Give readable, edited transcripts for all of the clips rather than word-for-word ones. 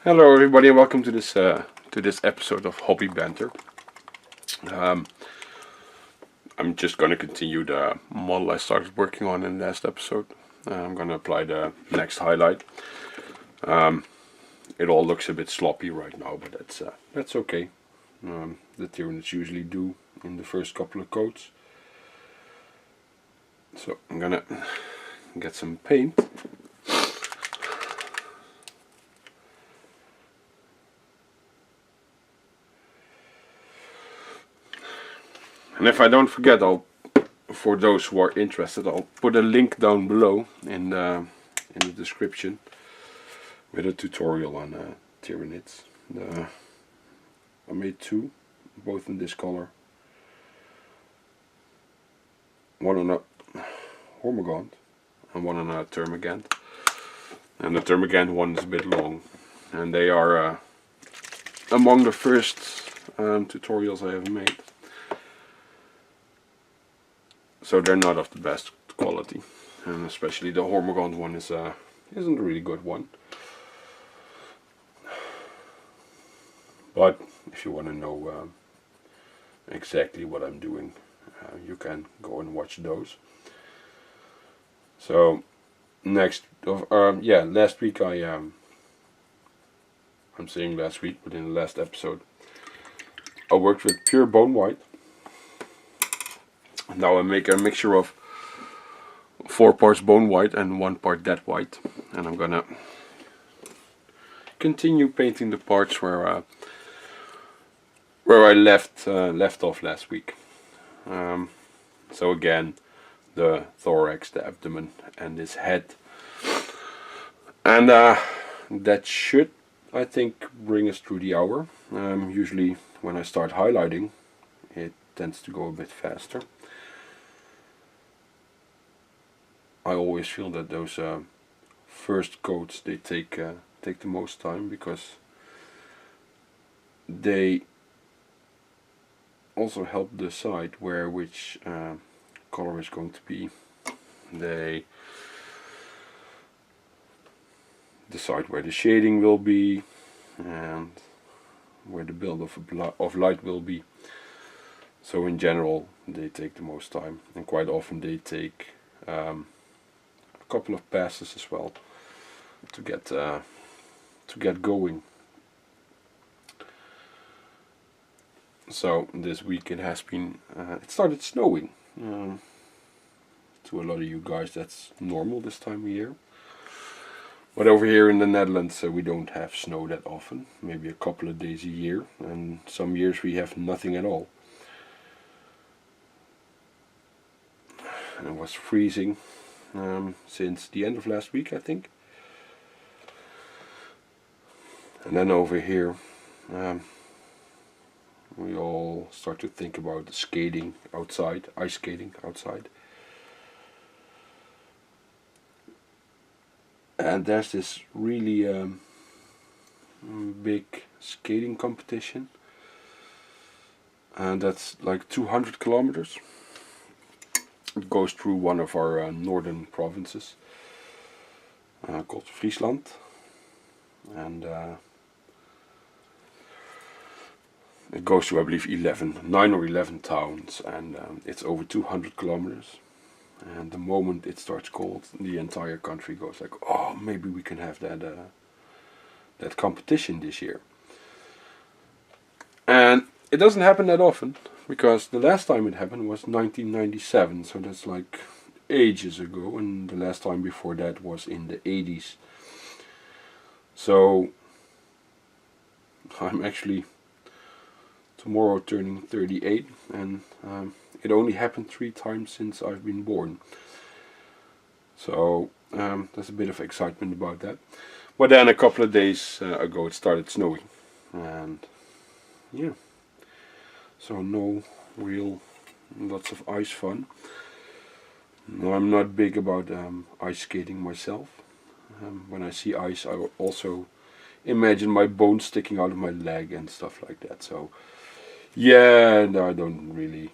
Hello, everybody, and welcome to this episode of Hobby Banter. Um, I'm just going to continue the model I started working on in the last episode. I'm going to apply the next highlight. It all looks a bit sloppy right now, but that's okay. The Tyranids usually do in the first couple of coats. So I'm gonna get some paint. And if I don't forget, for those who are interested, I'll put a link down below in the description with a tutorial on Tyranids. I made two, both in this color. One on a Hormigaunt and one on a Termagant. And the Termagant one is a bit long, and they are among the first tutorials I ever made. So they're not of the best quality, and especially the Hormigaunt one isn't a really good one. But if you want to know exactly what I'm doing, you can go and watch those. So last week I'm saying last week, but in the last episode I worked with pure bone white. Now I make a mixture of 4 parts bone white and 1 part dead white, and I'm gonna continue painting the parts where I left off last week. So again, the thorax, the abdomen, and his head, and that should, I think, bring us through the hour. Usually when I start highlighting, it tends to go a bit faster. I always feel that those first coats, they take the most time, because they also help decide which color is going to be. They decide where the shading will be and where the build of light will be. So in general, they take the most time, and quite often they take a couple of passes as well to get going. So this week it has been it started snowing. To a lot of you guys, that's normal this time of year. But over here in the Netherlands, we don't have snow that often. Maybe a couple of days a year, and some years we have nothing at all. And it was freezing since the end of last week, I think. And then over here, we all start to think about skating outside, ice skating outside. And there's this really big skating competition, and that's like 200 kilometers. It goes through one of our northern provinces called Friesland, and it goes to, I believe, 9 or 11 towns, and it's over 200 kilometers. And the moment it starts cold, the entire country goes like, oh, maybe we can have that competition this year. And it doesn't happen that often, because the last time it happened was 1997, so that's like ages ago, and the last time before that was in the 80s. So I'm actually tomorrow turning 38, and it only happened 3 times since I've been born. So there's a bit of excitement about that. But then a couple of days ago it started snowing, and yeah, so no real lots of ice fun. No, I'm not big about ice skating myself. When I see ice, I also imagine my bones sticking out of my leg and stuff like that. So yeah, no, I don't really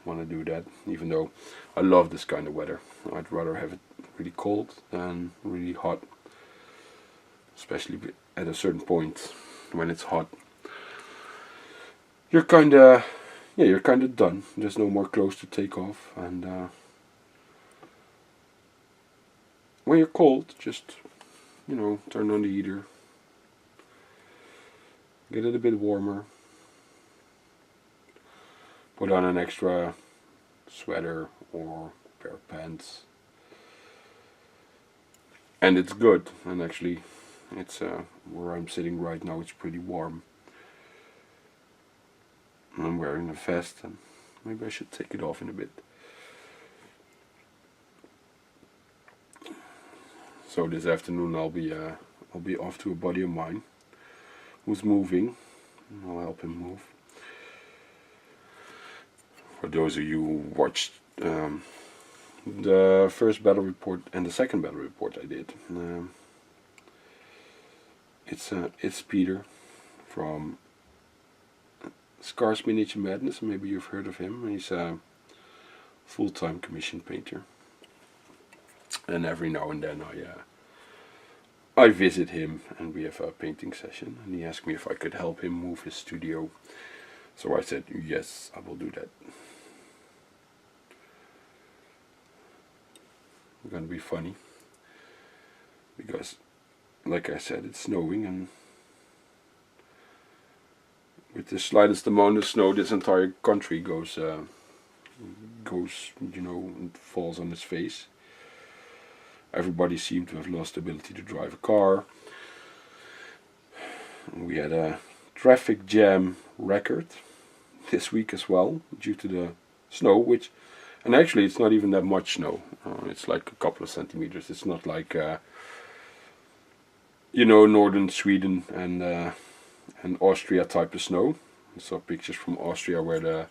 want to do that, even though I love this kind of weather. I'd rather have it really cold than really hot, especially at a certain point when it's hot, you're kinda you're kinda done. There's no more clothes to take off, and when you're cold, just turn on the heater, get it a bit warmer, put on an extra sweater or pair of pants, and it's good. And actually, it's where I'm sitting right now, it's pretty warm. I'm wearing a vest, and maybe I should take it off in a bit. So this afternoon I'll be off to a buddy of mine who's moving. I'll help him move. For those of you who watched the first battle report and the second battle report I did, it's Peter from Scars Miniature Madness. Maybe you've heard of him. He's a full-time commission painter, and every now and then I visit him and we have a painting session, and he asked me if I could help him move his studio. So I said yes, I will do that. It's gonna be funny because, like I said, it's snowing, and with the slightest amount of snow, this entire country goes, falls on its face. Everybody seemed to have lost the ability to drive a car. We had a traffic jam record this week as well, due to the snow, and actually it's not even that much snow. It's like a couple of centimeters. It's not like northern Sweden and Austria type of snow. I saw pictures from Austria where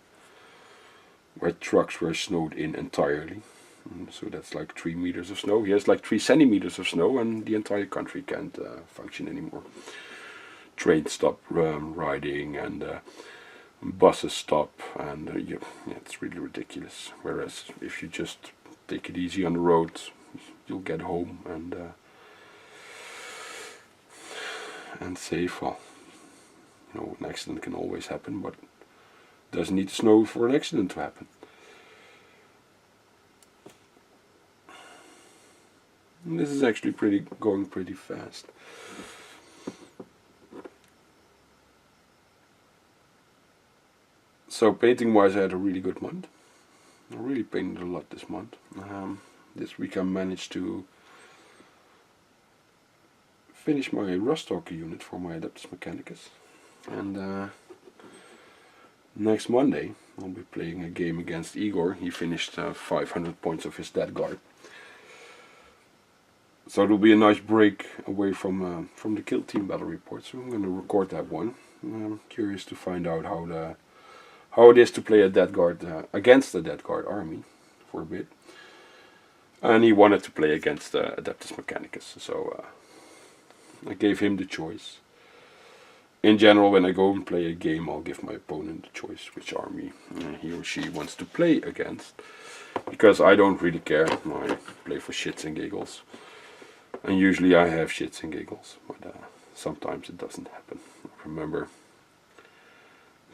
trucks were snowed in entirely. So that's like 3 meters of snow. Here's like 3 centimeters of snow, and the entire country can't function anymore. Trains stop riding, and buses stop, and it's really ridiculous. Whereas if you just take it easy on the road, you'll get home and safe. Well, an accident can always happen, but it doesn't need to snow for an accident to happen. And this is actually going pretty fast. So painting wise, I had a really good month. I really painted a lot this month. This week I managed to finish my Rustalker unit for my Adeptus Mechanicus, and next Monday I'll be playing a game against Igor. He finished 500 points of his Death Guard. So it'll be a nice break away from the Kill Team battle report. So I'm going to record that one. I'm curious to find out how it is to play a Death Guard against the Death Guard army for a bit. And he wanted to play against Adeptus Mechanicus, so I gave him the choice. In general, when I go and play a game, I'll give my opponent the choice which army he or she wants to play against, because I don't really care. I play for shits and giggles, and usually I have shits and giggles, but sometimes it doesn't happen. I remember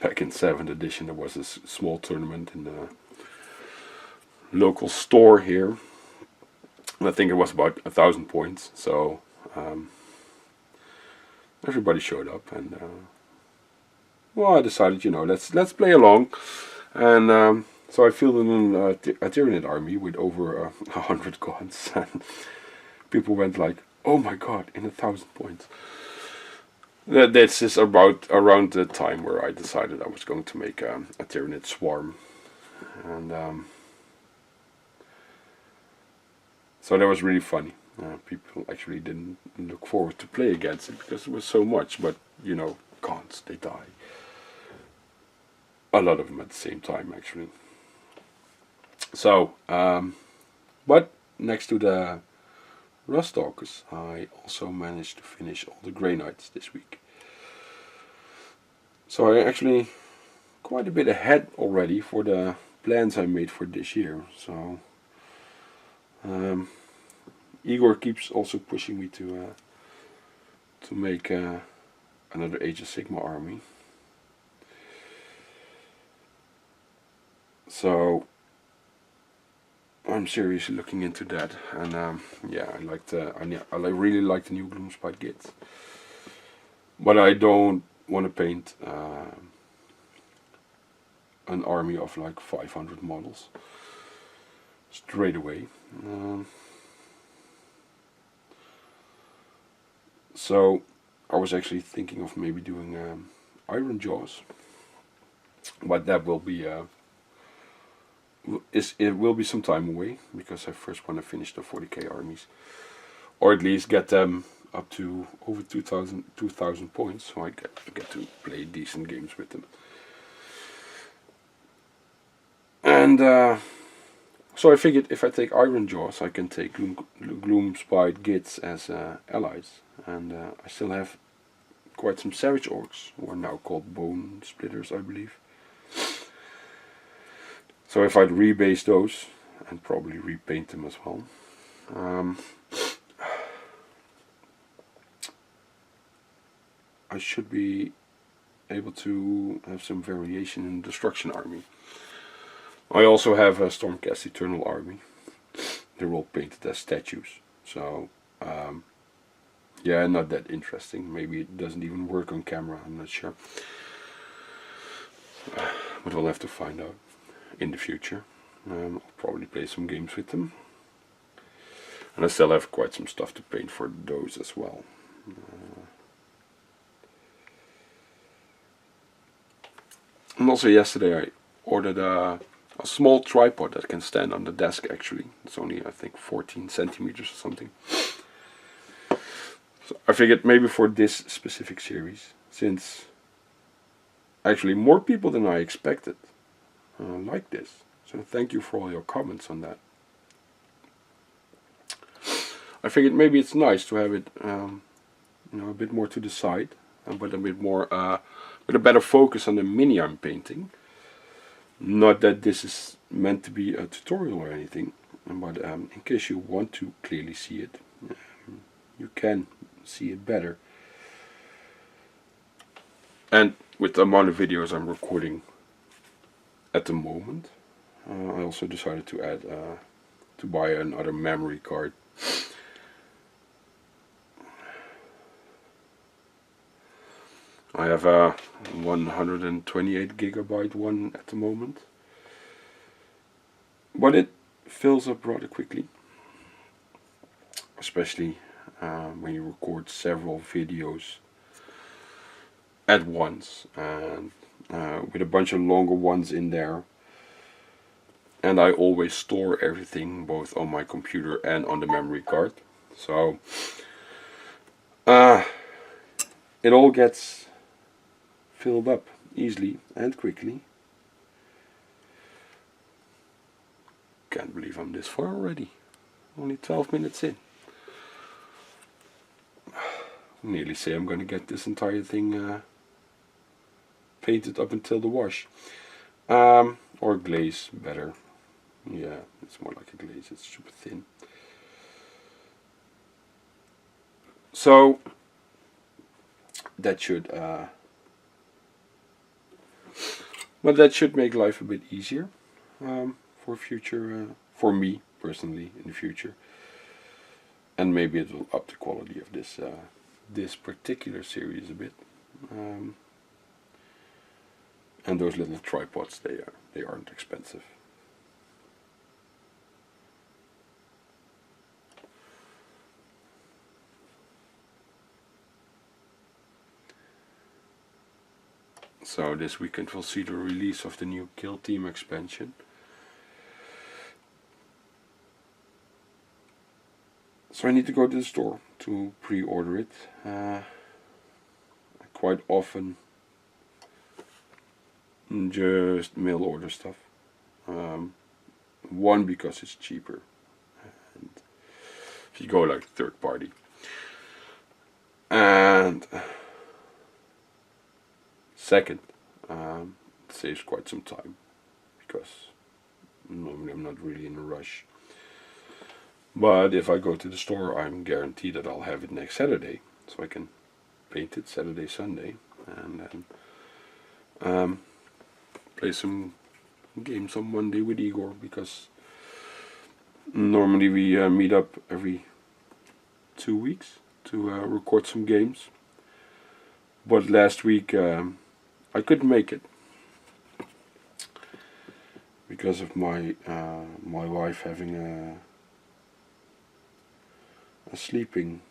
back in 7th edition there was this small tournament in the local store here, and I think it was about 1,000 points, so everybody showed up, and I decided, let's play along, and so I fielded a Tyranid army with over 100 gods, and people went like, "Oh my god, in 1,000 points!" This is around the time where I decided I was going to make a Tyranid swarm, and so that was really funny. People actually didn't look forward to play against it because there was so much, but gods, they die. A lot of them at the same time, actually. So, but next to the Rustalkers, I also managed to finish all the Grey Knights this week. So I actually quite a bit ahead already for the plans I made for this year. So Igor keeps also pushing me to to make another Age of Sigma army. So I'm seriously looking into that, and yeah, I really like the new Gloomspite Git, but I don't want to paint an army of like 500 models straight away. So I was actually thinking of maybe doing Iron Jaws, but that will be it will be some time away, because I first want to finish the 40k armies, or at least get them up to over 2000 points, so I get to play decent games with them. And so I figured if I take Iron Jaws, I can take Gloomspite Gits as allies, and I still have quite some Savage Orcs, who are now called Bone Splitters, I believe. So if I'd rebase those, and probably repaint them as well, I should be able to have some variation in the Destruction Army. I also have a Stormcast Eternal Army. They're all painted as statues, so yeah, not that interesting. Maybe it doesn't even work on camera, I'm not sure. But we'll have to find out in the future. I'll probably play some games with them. And I still have quite some stuff to paint for those as well. And also yesterday I ordered a small tripod that can stand on the desk actually. It's only, I think, 14 centimeters or something. So I figured maybe for this specific series, since actually more people than I expected like this. So thank you for all your comments on that. I figured maybe it's nice to have it a bit more to the side, but a bit more with a better focus on the mini I'm painting. Not that this is meant to be a tutorial or anything, but in case you want to clearly see it, you can see it better. And with the amount of videos I'm recording at the moment, I also decided to add to buy another memory card. I have a 128 gigabyte one at the moment, but it fills up rather quickly, especially when you record several videos at once, and with a bunch of longer ones in there. And I always store everything both on my computer and on the memory card, so it all gets filled up easily and quickly. Can't believe I'm this far already. Only 12 minutes in. Nearly say I'm gonna get this entire thing painted up until the wash. Or glaze, better. Yeah, it's more like a glaze, it's super thin. So that should but that should make life a bit easier for future, for me personally in the future, and maybe it will up the quality of this particular series a bit. And those little tripods, they aren't expensive. So this weekend we'll see the release of the new Kill Team expansion. So I need to go to the store to pre-order it. I quite often just mail order stuff. One, because it's cheaper, and if you go like third party, and second, it saves quite some time, because normally I'm not really in a rush. But if I go to the store, I'm guaranteed that I'll have it next Saturday, so I can painted Saturday, Sunday, and then play some games on Monday with Igor, because normally we meet up every 2 weeks to record some games. But last week I couldn't make it because of my wife having a sleeping,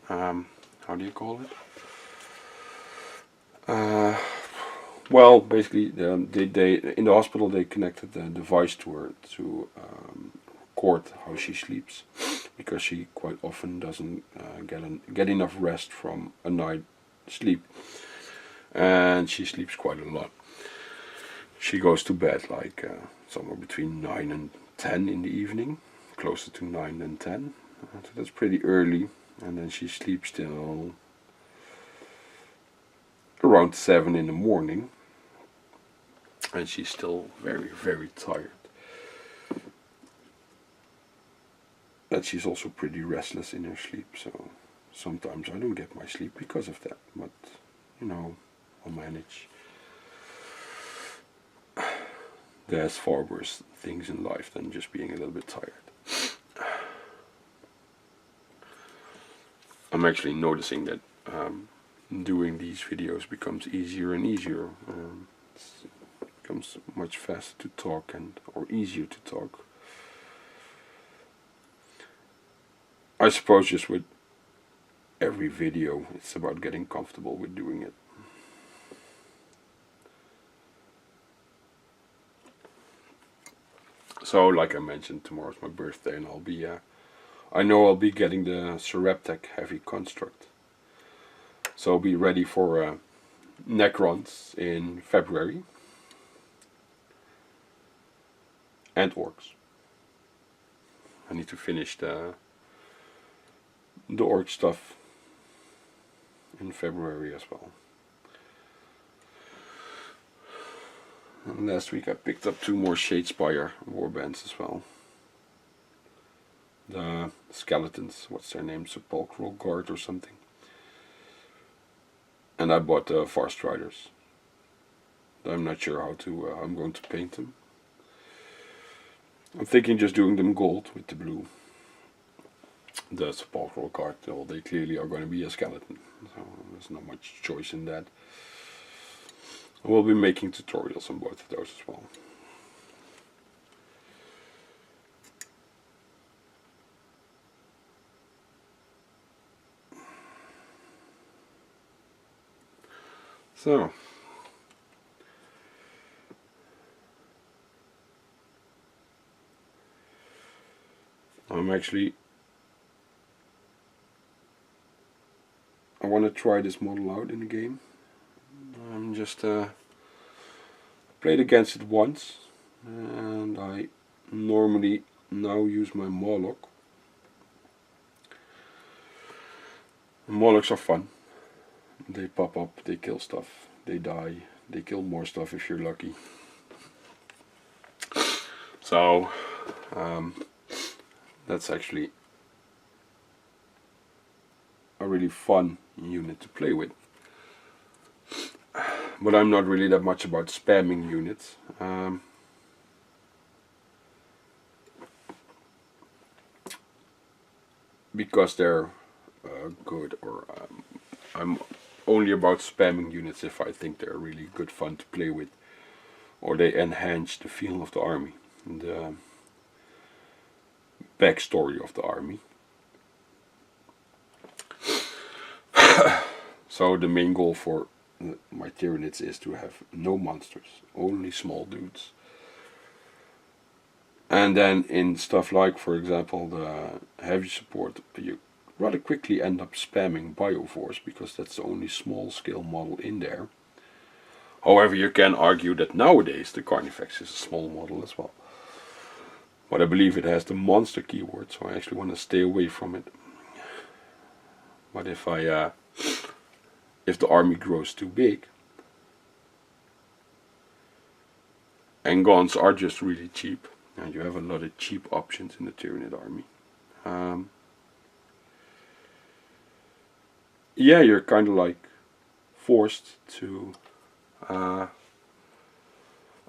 how do you call it? Well, basically, they in the hospital they connected the device to her to record how she sleeps, because she quite often doesn't get enough rest from a night sleep, and she sleeps quite a lot. She goes to bed like somewhere between 9 and 10 in the evening, closer to 9 than 10. So that's pretty early, and then she sleeps till around 7 in the morning, and she's still very, very tired. And she's also pretty restless in her sleep, so sometimes I don't get my sleep because of that, but you know, I'll manage. There's far worse things in life than just being a little bit tired. I'm actually noticing that doing these videos becomes easier and easier. It becomes much faster to talk or easier to talk. I suppose just with every video, it's about getting comfortable with doing it. So, like I mentioned, tomorrow's my birthday, and I know I'll be getting the Seraptech Heavy Construct. So I'll be ready for Necrons in February, and Orcs. I need to finish the Orc stuff in February as well. And last week I picked up 2 more Shadespire warbands as well. The skeletons, what's their name, Sepulchral Guard or something. And I bought the Fast Riders. I'm not sure how I'm going to paint them. I'm thinking just doing them gold with the blue. The Sepulchral Guard, well, they clearly are going to be a skeleton, so there's not much choice in that. We'll be making tutorials on both of those as well. So, I want to try this model out in the game. I'm just played against it once, and I normally now use my Moloch. Molochs are fun. They pop up, they kill stuff, they die, they kill more stuff if you're lucky. So that's actually a really fun unit to play with. But I'm not really that much about spamming units. Because they're good, or I'm only about spamming units if I think they're really good fun to play with, or they enhance the feel of the army, the backstory of the army. So the main goal for my Tyranids is to have no monsters, only small dudes. And then in stuff like, for example, the heavy support, you rather quickly end up spamming Bioforce, because that's the only small scale model in there. However, you can argue that nowadays the Carnifex is a small model as well. But I believe it has the monster keyword, so I actually want to stay away from it. But if the army grows too big, and guns are just really cheap, and you have a lot of cheap options in the Tyranid army. yeah, you're kind of like forced to. Uh,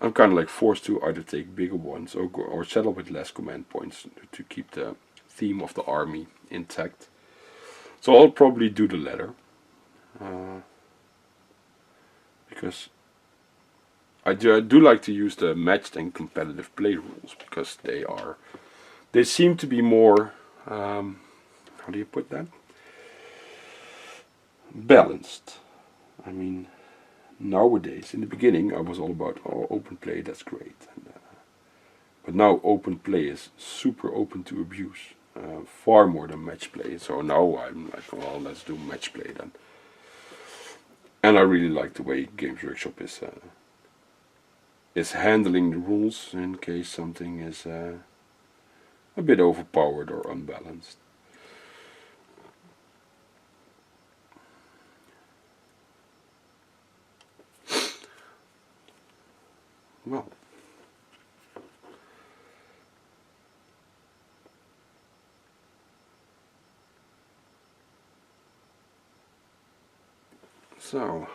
I'm kind of like forced to either take bigger ones or settle with less command points to keep the theme of the army intact. So I'll probably do the latter, uh, because I do like to use the matched and competitive play rules because they seem to be more, how do you put that, balanced. I mean, nowadays, in the beginning, I was all about, oh, open play, that's great, but now open play is super open to abuse, far more than match play. So now I'm like, well, let's do match play then. And I really like the way Games Workshop is handling the rules in case something is a bit overpowered or unbalanced. Well, so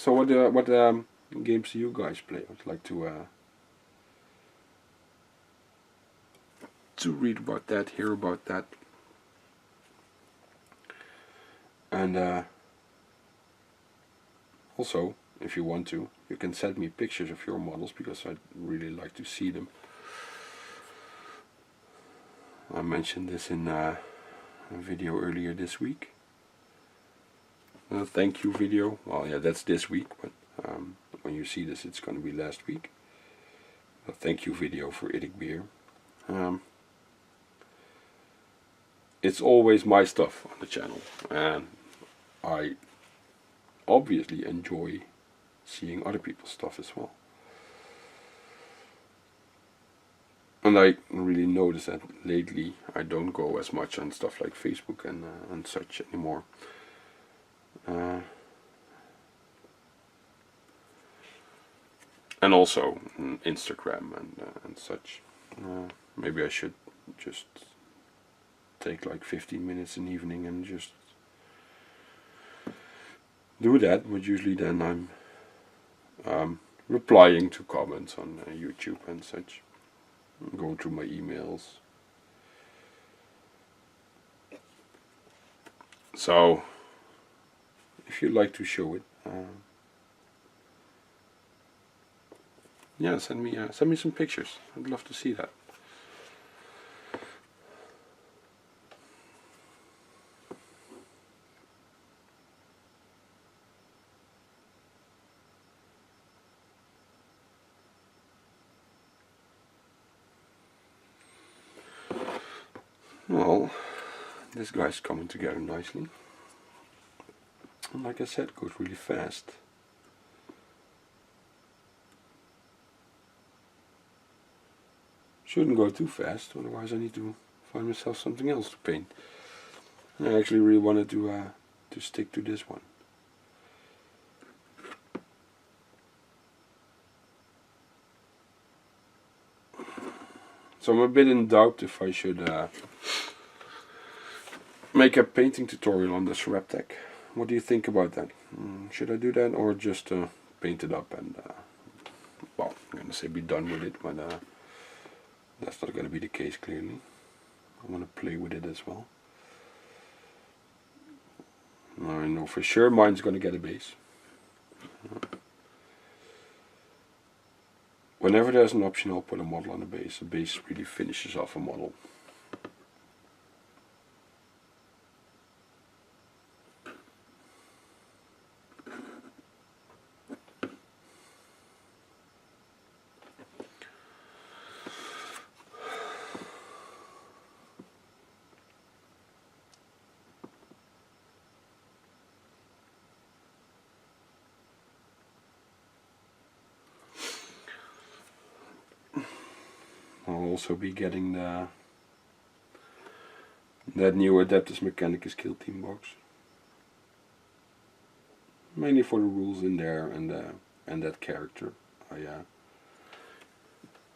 what games do you guys play? I'd like to read about that, hear about that, and also, if you want to, you can send me pictures of your models because I'd really like to see them. I mentioned this in a video earlier this week. A thank you video. Well, yeah, that's this week, but when you see this, it's going to be last week. A thank you video for Idik Beer. It's always my stuff on the channel, and I obviously enjoy seeing other people's stuff as well. And I really notice that lately I don't go as much on stuff like Facebook and such anymore. And also Instagram and such. Maybe I should just take like 15 minutes in the evening and just do that, but usually then I'm replying to comments on YouTube and such, going through my emails. So, if you'd like to show it, yeah, send me some pictures. I'd love to see that. Well, this guy's coming together nicely. And like I said, it goes really fast. Shouldn't go too fast, otherwise I need to find myself something else to paint. And I actually really wanted to stick to this one. So I'm a bit in doubt if I should make a painting tutorial on this Reptec. What do you think about that? Should I do that or just paint it up and, well, I'm going to say be done with it, but that's not going to be the case clearly. I want to play with it as well. I know for sure mine's going to get a base. Whenever there's an option, I'll put a model on a base. A base really finishes off a model. I'll also be getting that new Adeptus Mechanicus Kill Team box. Mainly for the rules in there and that character.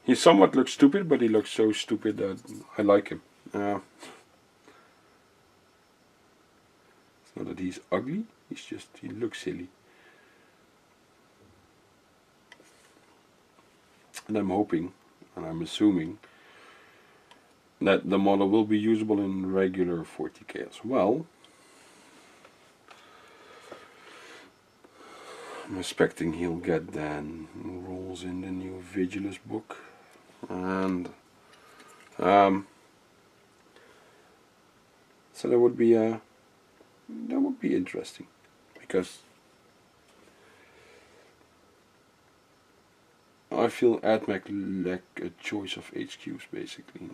He somewhat looks stupid, but he looks so stupid that I like him. It's not that he's ugly, he looks silly. And I'm hoping, and I'm assuming, that the model will be usable in regular 40k as well. I'm expecting he'll get then rules in the new Vigilus book, and so that would be interesting, because I feel AdMech lack a choice of HQs basically.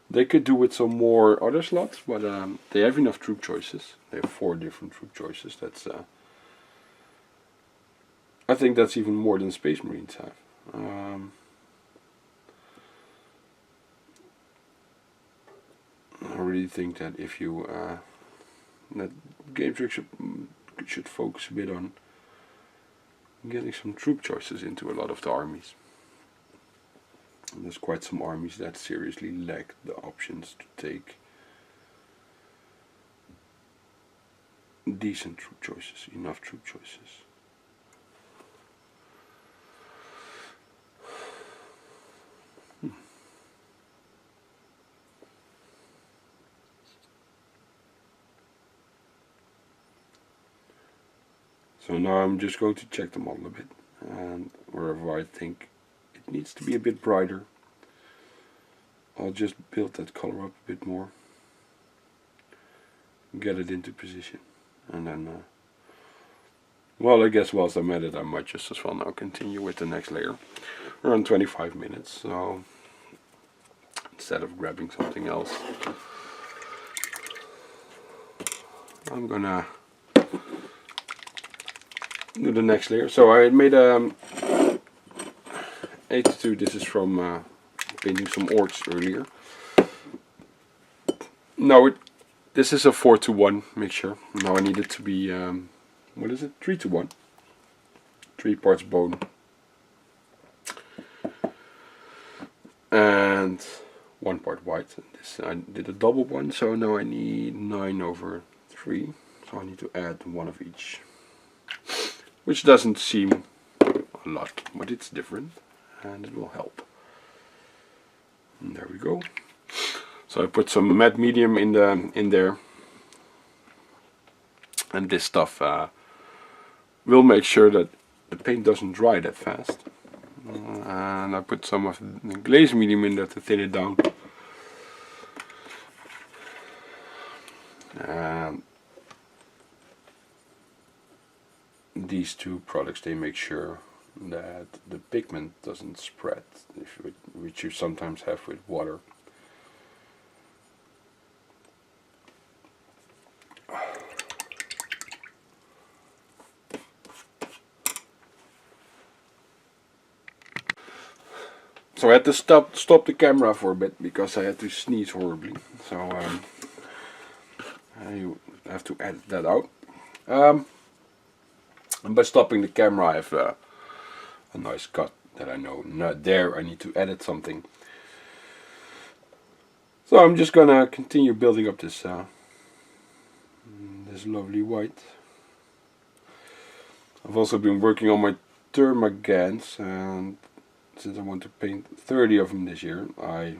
They could do with some more other slots, but they have enough troop choices. They have 4 different troop choices. That's I think that's even more than Space Marines have. I really think that if you that Game Trick should focus a bit on getting some troop choices into a lot of the armies. And there's quite some armies that seriously lack the options to take decent troop choices, enough troop choices. So now I'm just going to check the model a bit, and wherever I think it needs to be a bit brighter, I'll just build that color up a bit more, get it into position, and then well, I guess whilst I'm at it, I might just as well now continue with the next layer. Around 25 minutes, so instead of grabbing something else, I'm gonna do the next layer. So I made 82. This is from painting some orcs earlier. Now this is a 4:1 mixture. Now I need it to be what is it? 3:1. 3 parts bone and 1 part white. This I did a double one, so now I need 9/3. So I need to add 1 of each, which doesn't seem a lot, but it's different and it will help. And there we go. So I put some matte medium in there, and this stuff will make sure that the paint doesn't dry that fast. And I put some of the glaze medium in there to thin it down. And these 2 products, they make sure that the pigment doesn't spread, which you sometimes have with water. So I had to stop the camera for a bit because I had to sneeze horribly. So I have to edit that out. And by stopping the camera, I have a nice cut that I know not there. I need to edit something. So I'm just gonna continue building up this this lovely white. I've also been working on my Termagants, and since I want to paint 30 of them this year, I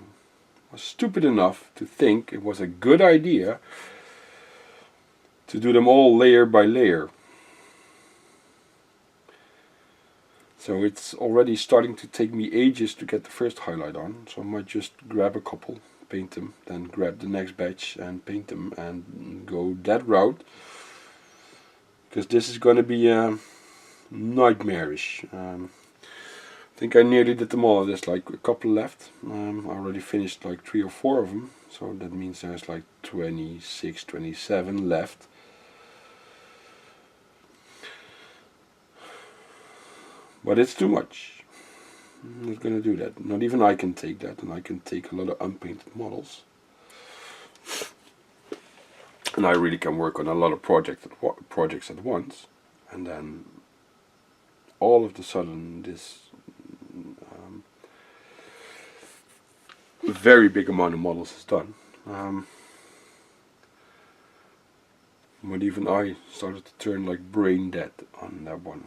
was stupid enough to think it was a good idea to do them all layer by layer. So it's already starting to take me ages to get the first highlight on, so I might just grab a couple, paint them, then grab the next batch and paint them and go that route, because this is going to be nightmarish. I think I nearly did them all. There's like a couple left. I already finished like 3 or 4 of them, so that means there's like 26, 27 left. But it's too much. I'm not going to do that. Not even I can take that, and I can take a lot of unpainted models. And I really can work on a lot of projects at once, and then all of a sudden this a very big amount of models is done. But even I started to turn like brain dead on that one.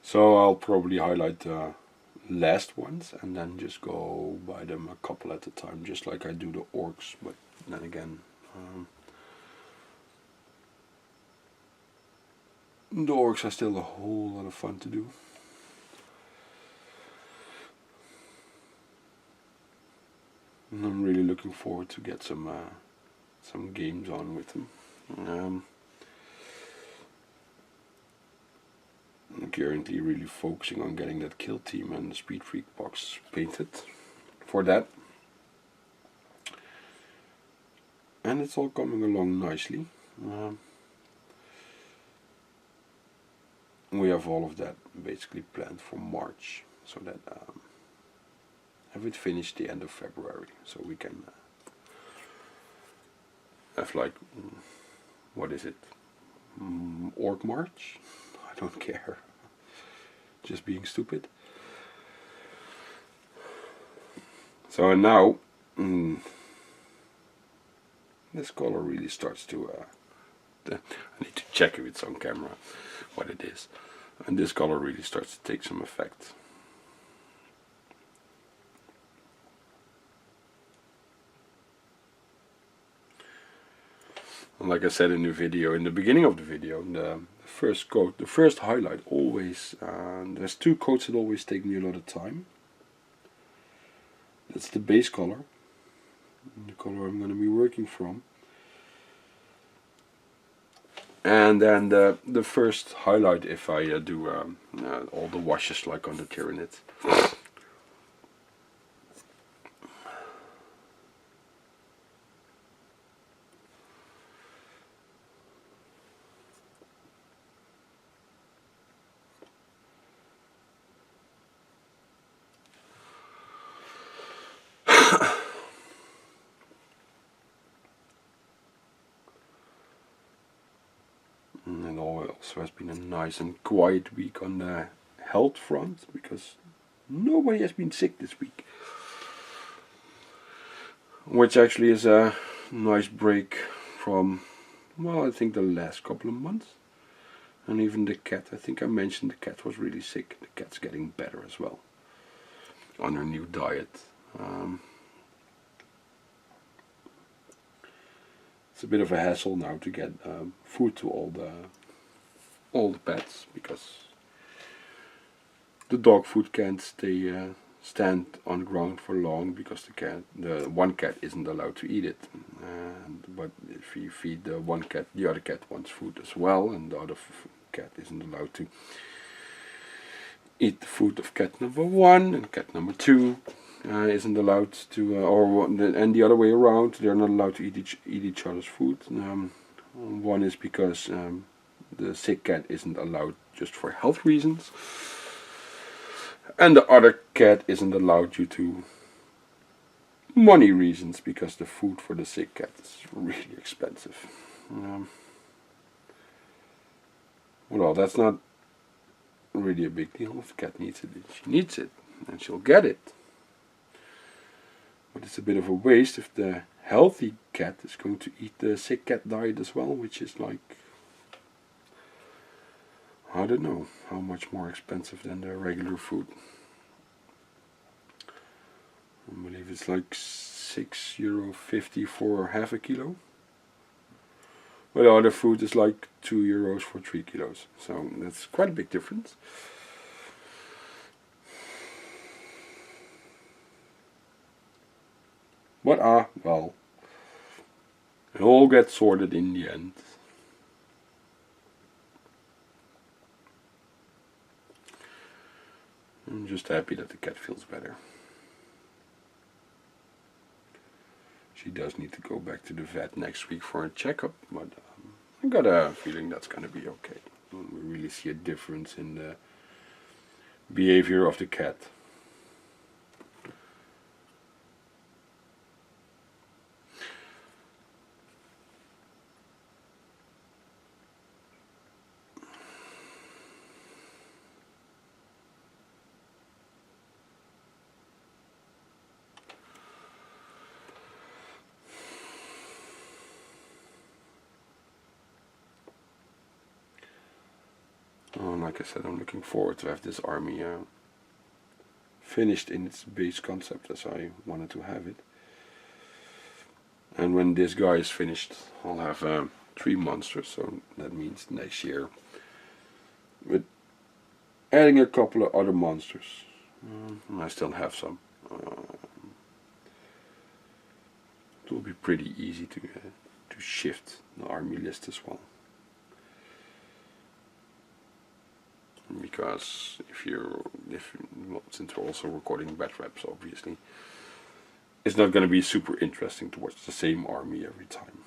So I'll probably highlight the last ones and then just go by them a couple at a time, just like I do the orcs. But then again, the orcs are still a whole lot of fun to do. And I'm really looking forward to get some games on with them. I'm currently really focusing on getting that kill team and the Speed Freak box painted for that. And it's all coming along nicely. We have all of that basically planned for March, so that have it finished the end of February, so we can have like, what is it, Orc March? I don't care, just being stupid. So now this color really starts to I need to check if it's on camera what it is, and this color really starts to take some effect. And like I said in the video, in the beginning of the video, the first coat, the first highlight always, there's two coats that always take me a lot of time. That's the base color, the color I'm going to be working from. And then the first highlight if I do all the washes like on the Tyranid. And it also has been a nice and quiet week on the health front, because nobody has been sick this week. Which actually is a nice break from, well, I think the last couple of months. And even the cat, I think I mentioned the cat was really sick. The cat's getting better as well on her new diet. It's a bit of a hassle now to get food to all the pets, because the dog food can't stay stand on the ground for long, because the one cat isn't allowed to eat it. But if you feed the one cat, the other cat wants food as well, and the other cat isn't allowed to eat the food of cat number one, and cat number two isn't allowed to, and the other way around. They're not allowed to eat each other's food. One is because the sick cat isn't allowed just for health reasons, and the other cat isn't allowed due to money reasons, because the food for the sick cat is really expensive. Well, that's not really a big deal. If the cat needs it, she needs it, and she'll get it. But it's a bit of a waste if the healthy cat is going to eat the sick cat diet as well, which is like, I don't know how much more expensive than the regular food. I believe it's like €6.50 for half a kilo. But the other food is like €2 for 3 kilos. So that's quite a big difference. But well, it all gets sorted in the end. I'm just happy that the cat feels better. She does need to go back to the vet next week for a checkup, but I got a feeling that's going to be okay. We really see a difference in the behavior of the cat. Like I said, I'm looking forward to have this army finished in its base concept as I wanted to have it. And when this guy is finished, I'll have 3 monsters, so that means next year, with adding a couple of other monsters, I still have some. It will be pretty easy to shift the army list as well. Because since we're also recording bad reps, obviously, it's not going to be super interesting to watch the same army every time.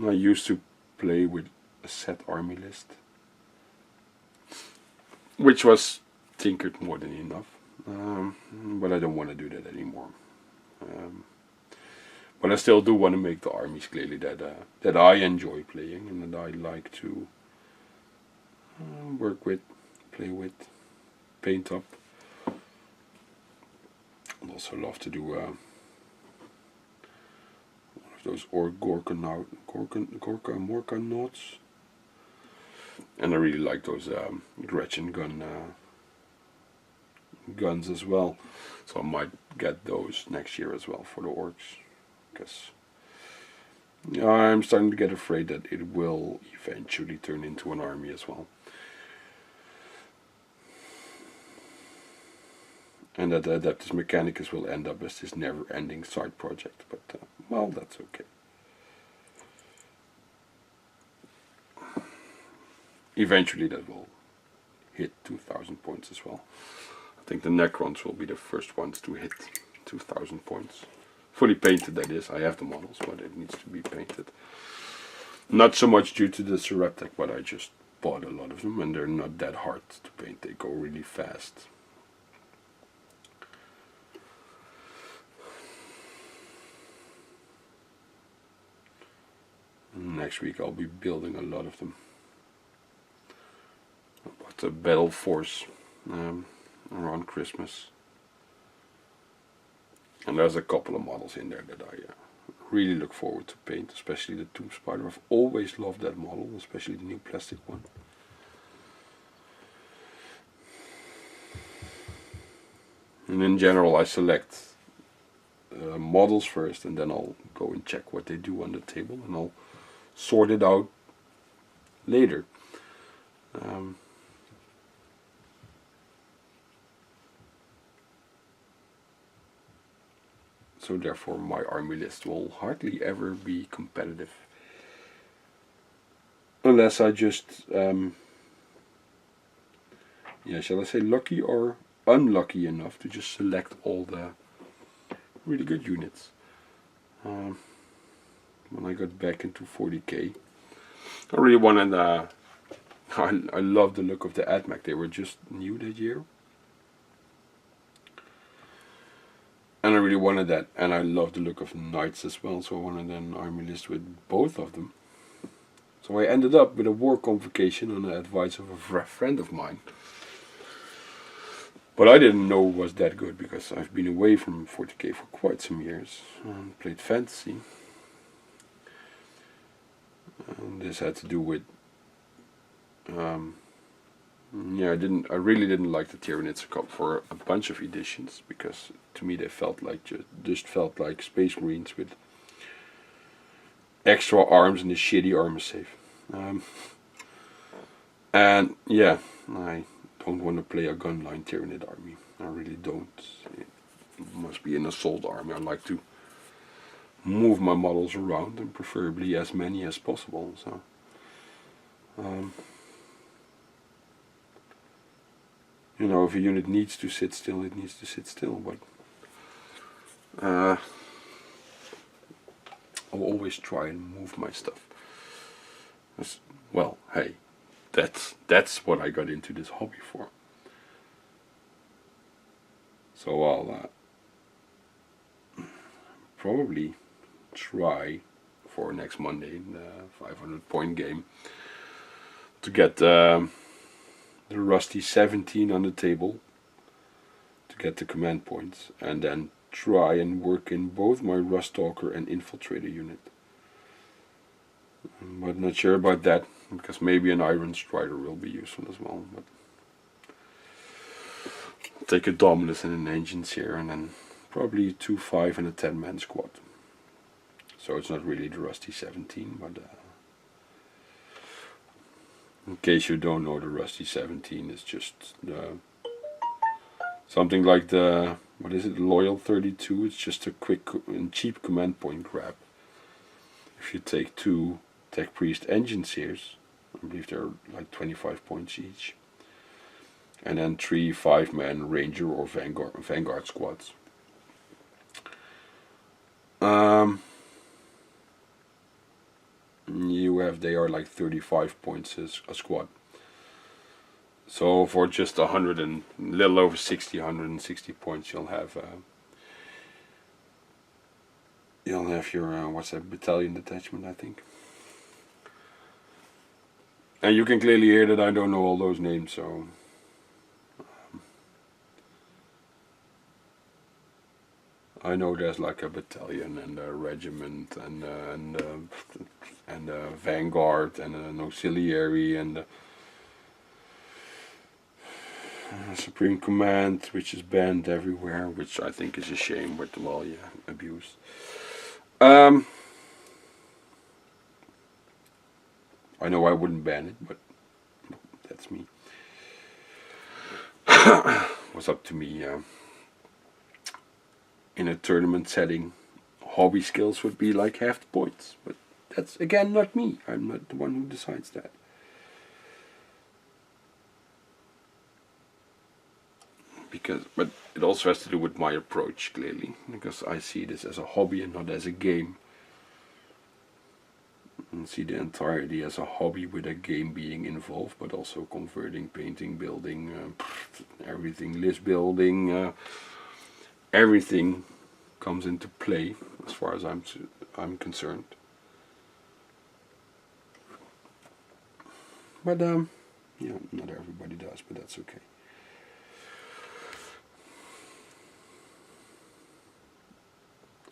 I used to play with a set army list, which was tinkered more than enough, but I don't want to do that anymore. But I still do want to make the armies clearly that I enjoy playing and that I like to work with, play with, paint up. I'd also love to do one of those Gorka Morkanauts. And I really like those Gretchen guns as well. So I might get those next year as well for the orcs. Because I'm starting to get afraid that it will eventually turn into an army as well. And that the Adeptus Mechanicus will end up as this never-ending side project. But, well, that's okay. Eventually that will hit 2,000 points as well. I think the Necrons will be the first ones to hit 2,000 points. Fully painted, that is. I have the models, but it needs to be painted. Not so much due to the Seraptech, but I just bought a lot of them, and they're not that hard to paint. They go really fast. Next week I'll be building a lot of them. I bought the Battle Force around Christmas. And there's a couple of models in there that I really look forward to paint, especially the Tomb Spider. I've always loved that model, especially the new plastic one. And in general I select models first, and then I'll go and check what they do on the table, and I'll sort it out later. So therefore my army list will hardly ever be competitive. Unless I just, shall I say lucky or unlucky enough to just select all the really good units. When I got back into 40k, I really wanted, I love the look of the AdMech. They were just new that year. And I really wanted that, and I love the look of Knights as well, so I wanted an army list with both of them. So I ended up with a war convocation on the advice of a friend of mine. But I didn't know it was that good, because I've been away from 40k for quite some years, and played fantasy. And this had to do with, I really didn't like the Tyranids for a bunch of editions, because to me they felt like just felt like Space Marines with extra arms and a shitty armor save. And yeah, I don't want to play a gunline Tyranid army. I really don't. It must be an assault army. I like to move my models around, and preferably as many as possible. So. If a unit needs to sit still, it needs to sit still, but I'll always try and move my stuff. Well, hey, that's what I got into this hobby for. So I'll probably try for next Monday in the 500 point game to get the Rusty 17 on the table to get the command points, and then try and work in both my Rust Talker and Infiltrator unit. But not sure about that, because maybe an Iron Strider will be useful as well. But take a Dominus and an Engines here, and then probably 2-5 and a 10-man squad. So it's not really the Rusty 17, but in case you don't know, the Rusty 17 is just something like the, what is it, Loyal 32. It's just a quick and cheap command point grab. If you take 2 Tech Priest Engine Seers, I believe they're like 25 points each, and then 3 5-man Ranger or Vanguard squads. They are like 35 points a squad. So for just 100 and a little over 60, 160 points, you'll have your what's that, battalion detachment, I think. And you can clearly hear that I don't know all those names, so I know there's like a battalion and a regiment and a vanguard and an auxiliary and a supreme command, which is banned everywhere, which I think is a shame, but well, yeah, abuse. I know I wouldn't ban it, but that's me. Was up to me. In a tournament setting, hobby skills would be like half the points, but that's again not me. I'm not the one who decides that. But it also has to do with my approach, clearly, because I see this as a hobby and not as a game. And see the entirety as a hobby with a game being involved, but also converting, painting, building, everything, list building, everything comes into play as far as I'm concerned. But yeah, not everybody does, but that's okay.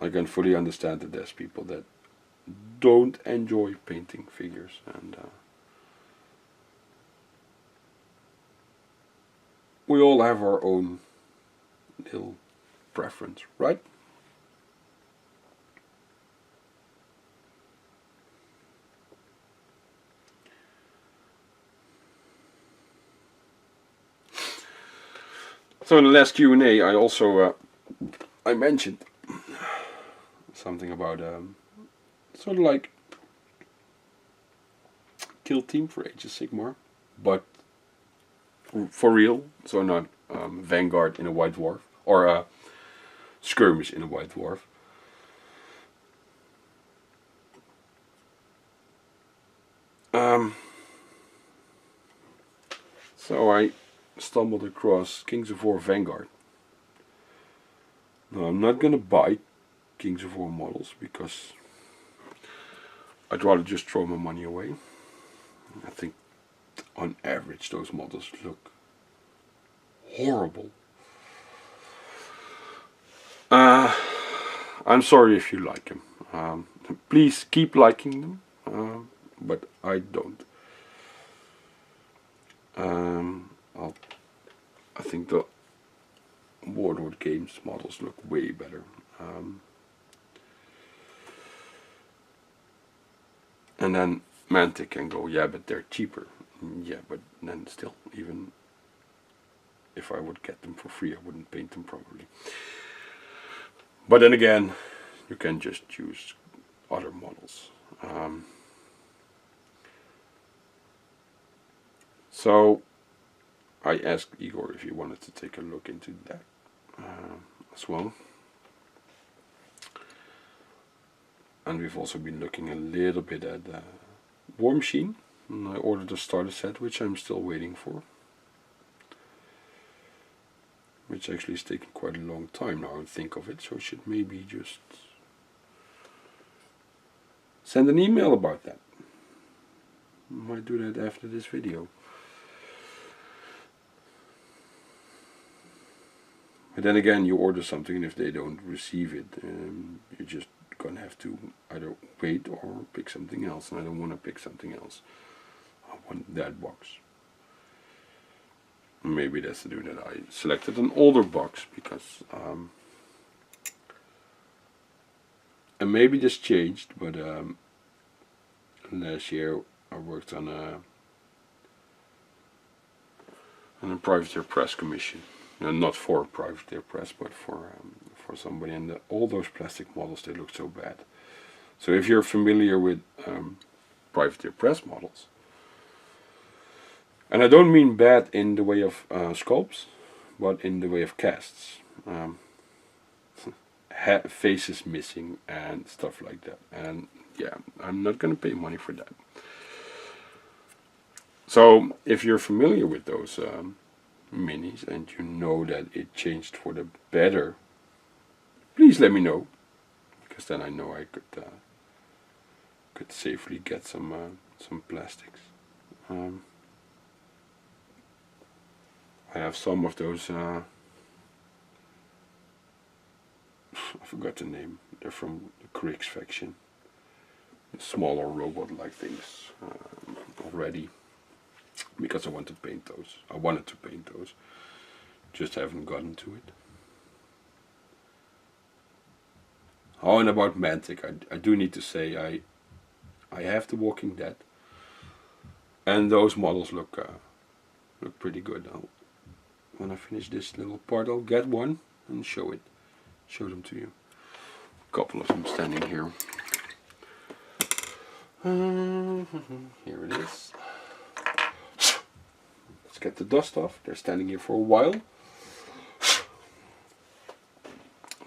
I can fully understand that there's people that don't enjoy painting figures, and we all have our own little preference, right? So in the last Q&A, I also I mentioned something about sort of like Kill Team for Age of Sigmar, but for real, so not Vanguard in a White Dwarf, or Skirmish in a White Dwarf. So I stumbled across Kings of War Vanguard. Now I'm not gonna buy Kings of War models because I'd rather just throw my money away. I think on average those models look horrible. I'm sorry if you like them. Please keep liking them, but I don't. I think the Warlord Games models look way better. And then Mantic can go, yeah, but they're cheaper. Yeah, but then still, even if I would get them for free, I wouldn't paint them properly. But then again, you can just use other models. So I asked Igor if he wanted to take a look into that as well. And we've also been looking a little bit at War Machine. And I ordered a starter set, which I'm still waiting for. Which actually has taken quite a long time now to think of it, so I should maybe just send an email about that. I might do that after this video. But then again, you order something and if they don't receive it, you just gonna have to either wait or pick something else, and I don't want to pick something else. I want that box. Maybe that's to do that I selected an older box because and maybe this changed, but last year I worked on a privateer press commission. Not for a privateer press, but for somebody, and all those plastic models, they look so bad. So if you're familiar with privateer press models, and I don't mean bad in the way of sculpts, but in the way of casts. Faces missing and stuff like that. And yeah, I'm not going to pay money for that. So if you're familiar with those minis and you know that it changed for the better, please let me know, because then I know I could safely get some plastics. I have some of those. I forgot the name. They're from the Kriegs faction. Smaller robot-like things already, because I want to paint those. I wanted to paint those, just haven't gotten to it. Oh, and about Mantic, I do need to say I have The Walking Dead, and those models look pretty good. When I finish this little part, I'll get one and show them to you. A couple of them standing here. Here it is. Let's get the dust off. They're standing here for a while.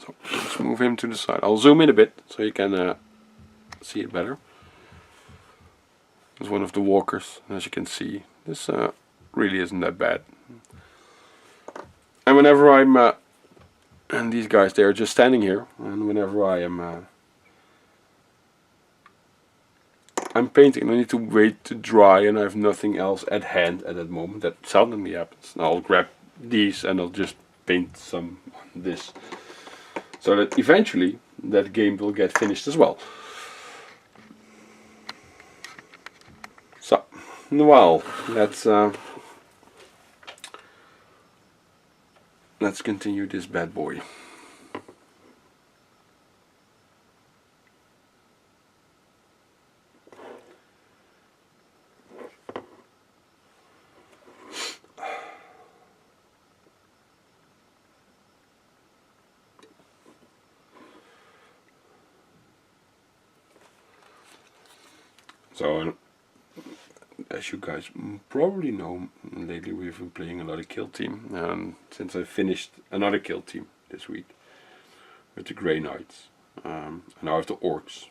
So let's move him to the side. I'll zoom in a bit so you can see it better. It's one of the walkers. As you can see, this really isn't that bad. And whenever I'm and these guys, they are just standing here, and whenever I'm painting, I need to wait to dry, and I have nothing else at hand at that moment. That suddenly happens. Now I'll grab these and I'll just paint some on this, so that eventually that game will get finished as well. So, well, let's continue this bad boy. So, as you guys probably know, lately we've been playing a lot of Kill Team, and since I finished another Kill Team this week with the Grey Knights, and now I have the Orcs.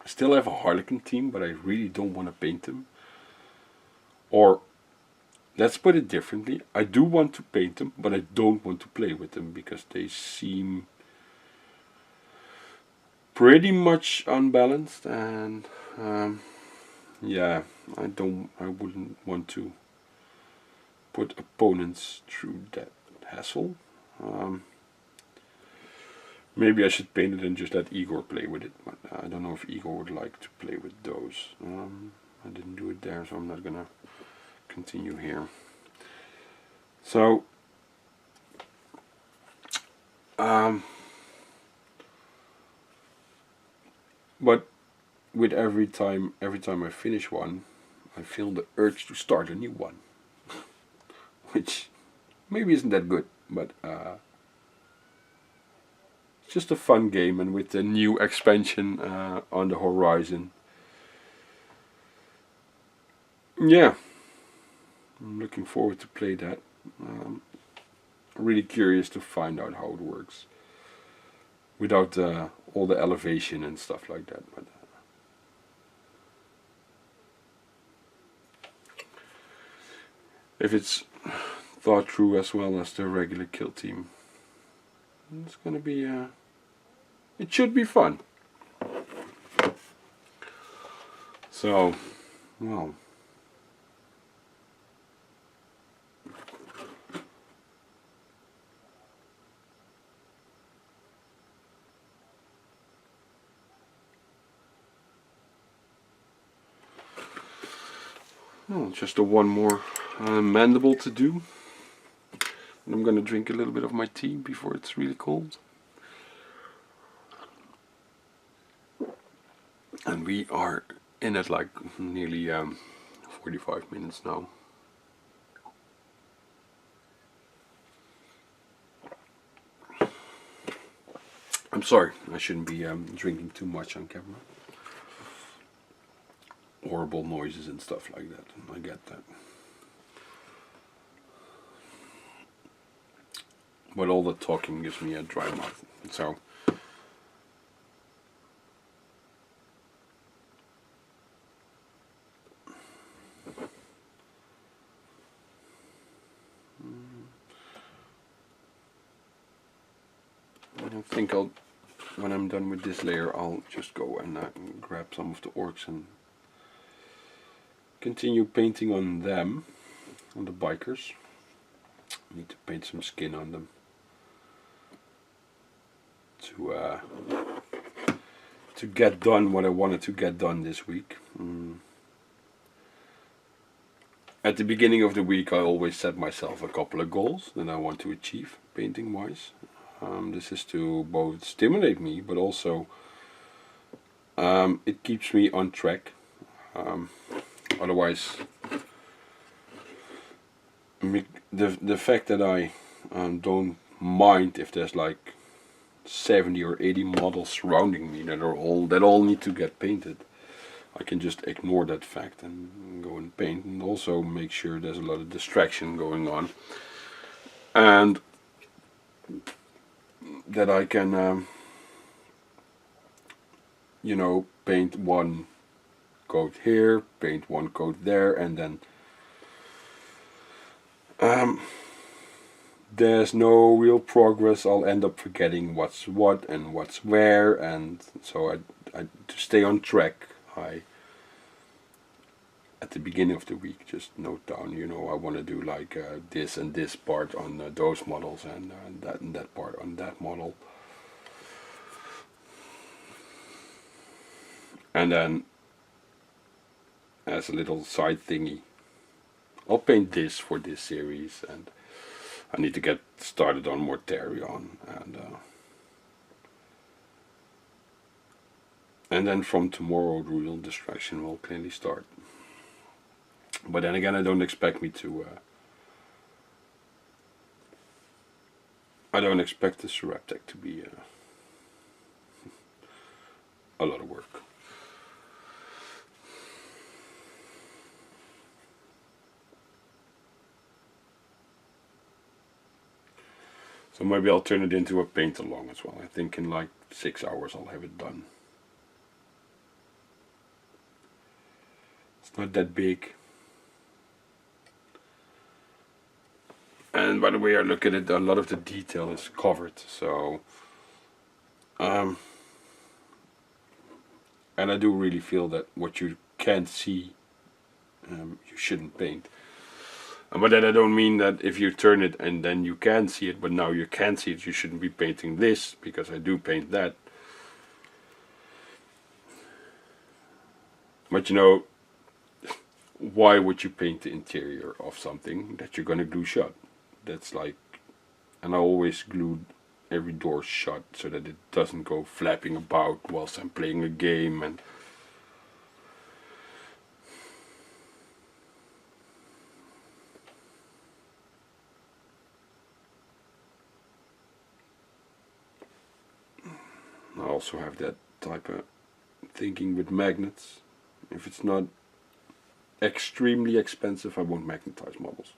I still have a Harlequin team, but I really don't want to paint them. Or, let's put it differently, I do want to paint them, but I don't want to play with them, because they seem pretty much unbalanced, and yeah, I wouldn't want to put opponents through that hassle. Maybe I should paint it and just let Igor play with it, but I don't know if Igor would like to play with those. I didn't do it there, so I'm not gonna continue here. So, but with every time I finish one, I feel the urge to start a new one, which maybe isn't that good, but it's just a fun game, and with the new expansion on the horizon, yeah, I'm looking forward to play that. Really curious to find out how it works without all the elevation and stuff like that. But if it's thought through as well as the regular Kill Team, it's gonna be it should be fun. So, well, Well, just a one more mandible to do. And I'm gonna drink a little bit of my tea before it's really cold. And we are in it like nearly 45 minutes now. I'm sorry, I shouldn't be drinking too much on camera. Horrible noises and stuff like that, I get that. But all the talking gives me a dry mouth, so... I think when I'm done with this layer, I'll just go and grab some of the orcs and continue painting on them, on the bikers. I need to paint some skin on them to get done what I wanted to get done this week. At the beginning of the week, I always set myself a couple of goals that I want to achieve painting wise. This is to both stimulate me, but also it keeps me on track. Otherwise, the fact that I don't mind if there's like 70 or 80 models surrounding me that all need to get painted, I can just ignore that fact and go and paint, and also make sure there's a lot of distraction going on, and that I can you know, paint one coat here, paint one coat there, and then there's no real progress. I'll end up forgetting what's what and what's where, and so to stay on track, I at the beginning of the week just note down, you know, I want to do like this and this part on those models, and that part on that model. And then, as a little side thingy, I'll paint this for this series, and I need to get started on Mortarion, and then from tomorrow the real distraction will clearly start. But then again, I don't expect me to. I don't expect the Suraptech to be a lot of work. So maybe I'll turn it into a paint along as well. I think in like 6 hours I'll have it done. It's not that big. And by the way, I look at it, a lot of the detail is covered, so and I do really feel that what you can't see, you shouldn't paint. But then I don't mean that if you turn it and then you can see it, but now you can't see it, you shouldn't be painting this, because I do paint that. But you know, why would you paint the interior of something that you're gonna glue shut? That's like, and I always glued every door shut so that it doesn't go flapping about whilst I'm playing a game. And I also have that type of thinking with magnets. If it's not extremely expensive, I won't magnetize models.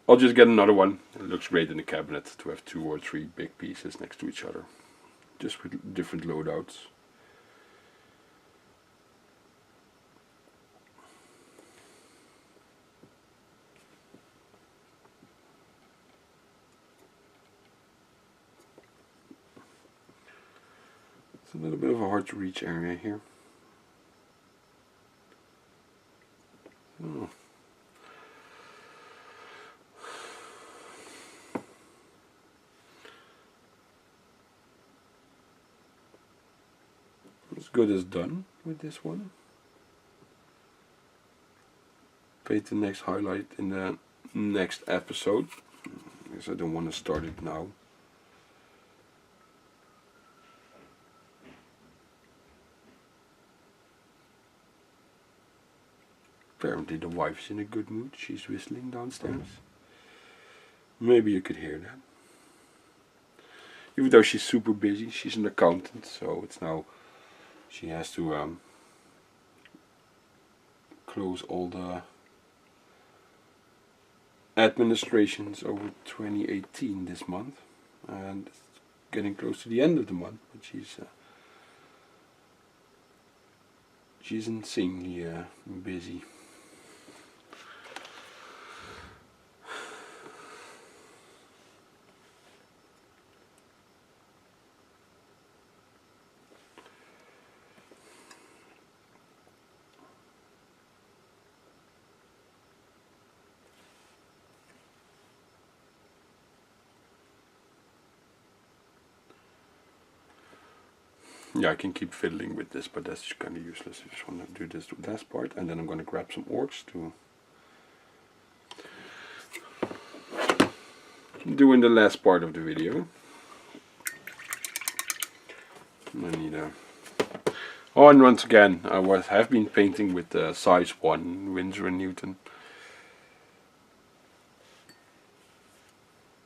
I'll just get another one. It looks great in the cabinet to have 2 or 3 big pieces next to each other, just with different loadouts. It's a little bit of a hard to reach area here. Oh. As good as done with this one. paint the next highlight in the next episode, because I don't want to start it now. Apparently the wife's in a good mood. She's whistling downstairs. Maybe you could hear that. Even though she's super busy, she's an accountant, so it's now she has to close all the administrations over 2018 this month, and it's getting close to the end of the month, but she's insanely busy. Yeah, I can keep fiddling with this, but that's kind of useless. I just want to do this last part, and then I'm going to grab some orcs to do in the last part of the video. I need a... Oh, and once again, I have been painting with the size 1 Winsor & Newton.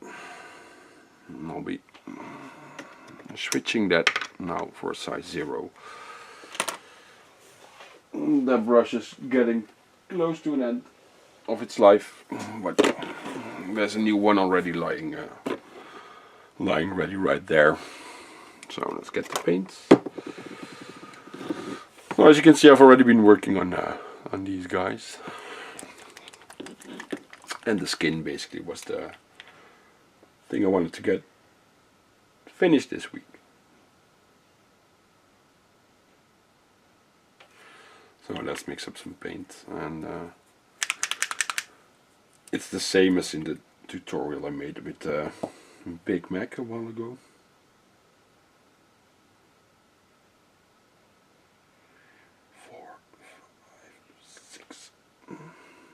And I'll be switching that now for a size 0. That brush is getting close to an end of its life, but there's a new one already lying ready right there. So let's get the paints. Well, as you can see, I've already been working on these guys, and the skin basically was the thing I wanted to get finished this week. So let's mix up some paint, and it's the same as in the tutorial I made with Big Mac a while ago.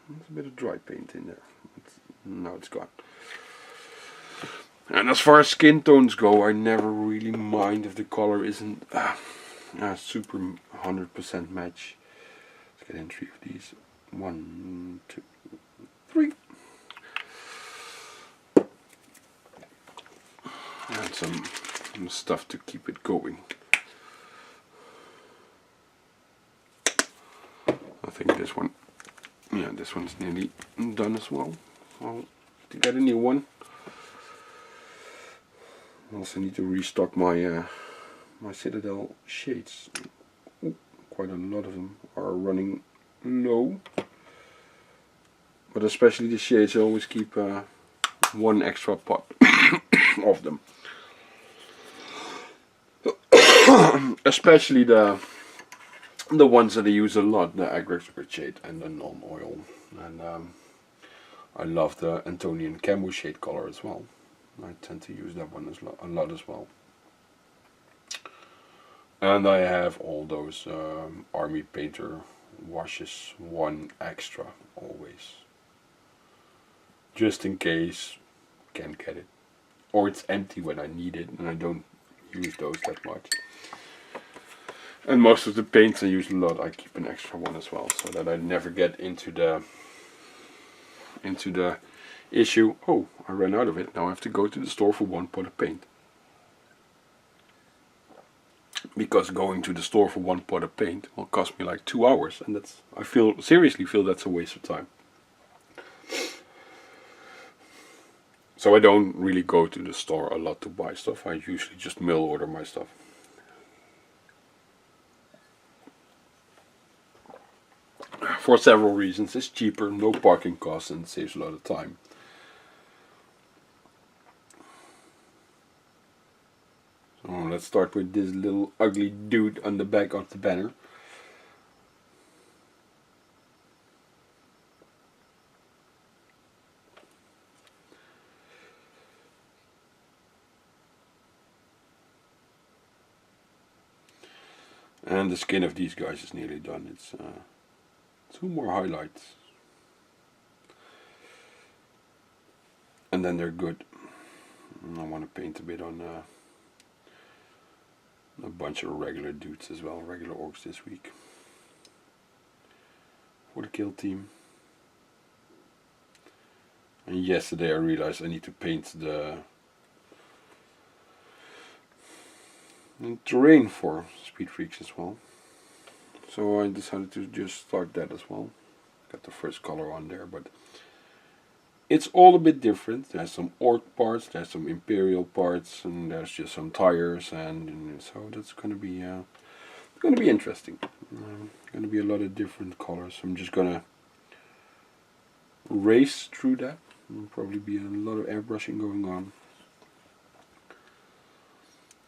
There's a bit of dry paint in there. Now it's gone. And as far as skin tones go, I never really mind if the color isn't a super 100% match. Let's get in 3 of these. 1, 2, 3. And some stuff to keep it going. I think this one, yeah, this one's nearly done as well. So to get a new one, I also need to restock my my Citadel shades. Ooh, quite a lot of them are running low, but especially the shades, I always keep one extra pot of them. Especially the ones that I use a lot, the aggregate shade and the non-oil. And I love the Antonian camo shade color as well. I tend to use that one a lot as well. And I have all those Army Painter washes, one extra always, just in case can't get it, or it's empty when I need it and I don't use those that much. And most of the paints I use a lot, I keep an extra one as well, so that I never get into the issue, oh, I ran out of it, now I have to go to the store for one pot of paint. Because going to the store for one pot of paint will cost me like 2 hours, and that's, I seriously feel that's a waste of time. So I don't really go to the store a lot to buy stuff. I usually just mail order my stuff. For several reasons. It's cheaper, no parking costs, and saves a lot of time. So let's start with this little ugly dude on the back of the banner. And the skin of these guys is nearly done. It's 2 more highlights. and then they're good. And I want to paint a bit on a bunch of regular dudes as well, regular orcs this week for the kill team. And yesterday I realized I need to paint the terrain for Speed Freaks as well. So I decided to just start that as well. Got the first color on there, but it's all a bit different. There's some orc parts, there's some imperial parts, and there's just some tires, and so that's gonna be interesting. Gonna be a lot of different colors. I'm just gonna race through that. There'll probably be a lot of airbrushing going on.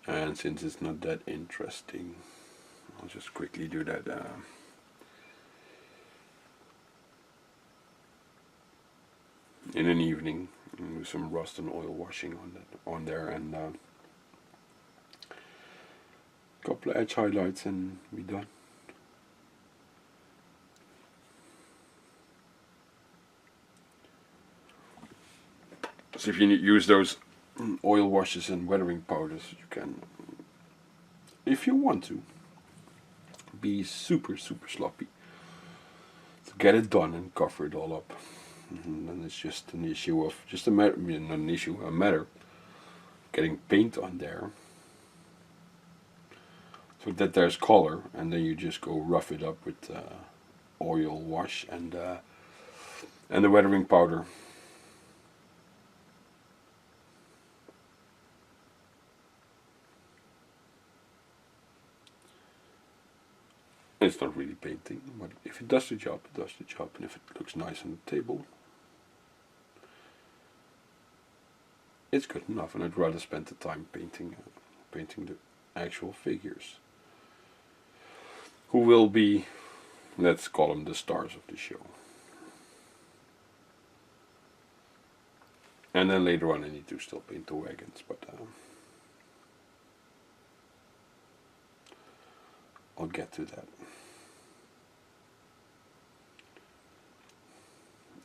And since it's not that interesting, I'll just quickly do that. In an evening, and do some rust and oil washing on there, and a couple of edge highlights, and be done. So if you use those oil washes and weathering powders, you can, if you want to, be super sloppy to get it done and cover it all up. And then it's just an issue of a matter getting paint on there so that there's color, and then you just go rough it up with oil wash and the weathering powder. It's not really painting, but if it does the job, it does the job, and if it looks nice on the table, it's good enough. And I'd rather spend the time painting the actual figures, who will be, let's call them, the stars of the show. And then later on I need to still paint the wagons, but I'll get to that.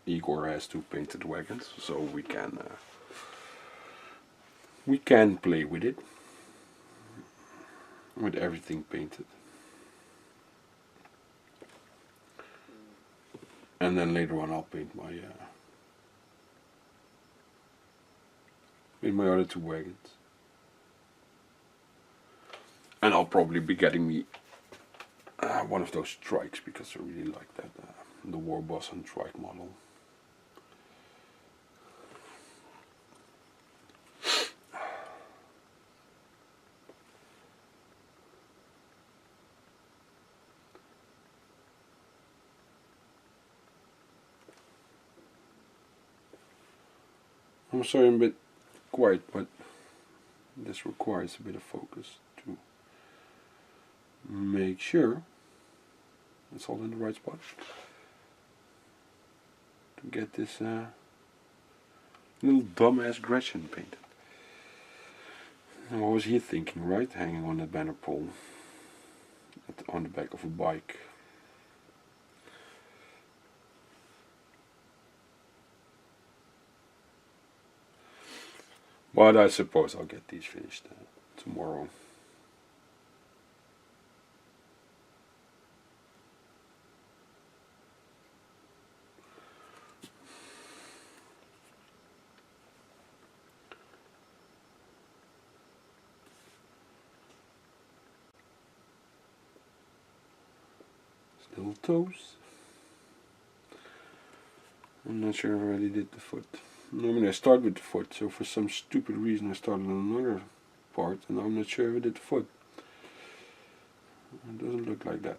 Igor has to paint the wagons, so we can play with it, with everything painted. And then later on I'll paint my other two wagons. And I'll probably be getting me one of those strikes, because I really like that, the War Boss and Trike model. I'm sorry I'm a bit quiet, but this requires a bit of focus to make sure it's all in the right spot. To get this little dumbass Gretchen painted. And what was he thinking, right? Hanging on that banner pole on the back of a bike. But I suppose I'll get these finished tomorrow. Little toes. I'm not sure if I already did the foot. Normally I start with the foot, so for some stupid reason I started on another part, and I'm not sure if I did the foot. It doesn't look like that.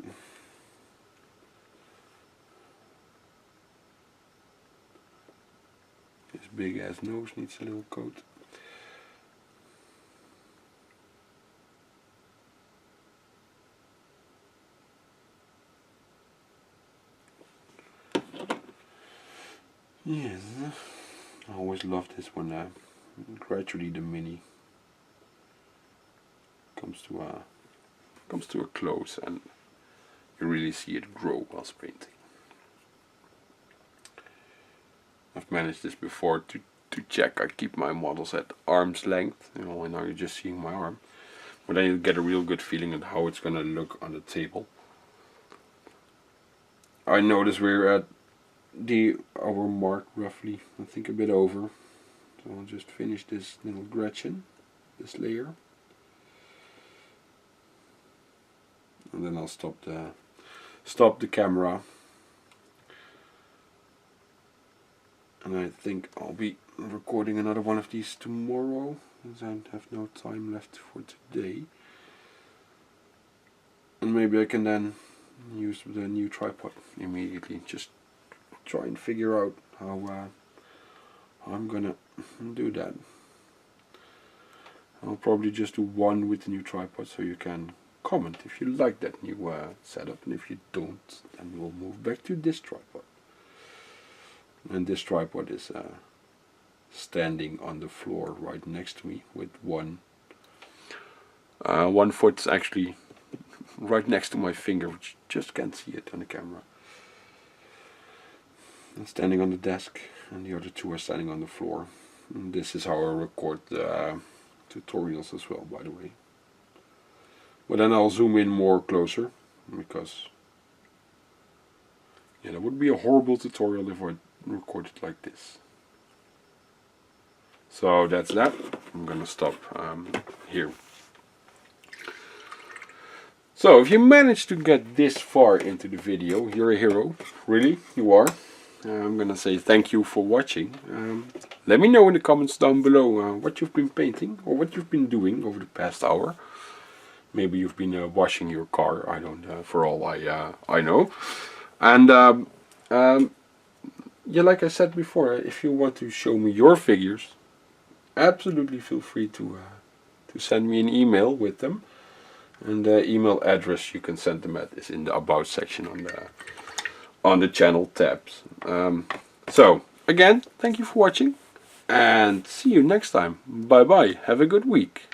His big ass nose needs a little coat. Yes, I always loved this one. Gradually the mini comes to a close, and you really see it grow whilst painting. I've managed this before to to check, I keep my models at arm's length. You know, and now you're just seeing my arm. But then you get a real good feeling of how it's going to look on the table. I notice we're at the hour mark roughly, I think a bit over. So I'll just finish this little Gretchen, this layer. And then I'll stop the camera. And I think I'll be recording another one of these tomorrow, as I have no time left for today. And maybe I can then use the new tripod immediately. Just try and figure out how I'm gonna do that. I'll probably just do one with the new tripod, so you can comment if you like that new setup, and if you don't, then we'll move back to this tripod. And this tripod is standing on the floor right next to me, with one foot actually right next to my finger, which you just can't see it on the camera. And standing on the desk, and the other two are standing on the floor. And this is how I record the tutorials as well, by the way. But then I'll zoom in more closer, because yeah, that would be a horrible tutorial if I recorded like this. So that's that. I'm gonna stop here. So if you managed to get this far into the video, you're a hero. Really, you are. I'm gonna say thank you for watching. Let me know in the comments down below what you've been painting or what you've been doing over the past hour. Maybe you've been washing your car. I don't. For all I know. And yeah, like I said before, if you want to show me your figures, absolutely feel free to send me an email with them. And the email address you can send them at is in the About section on the channel tabs. So again, thank you for watching, and see you next time. Bye bye. Have a good week.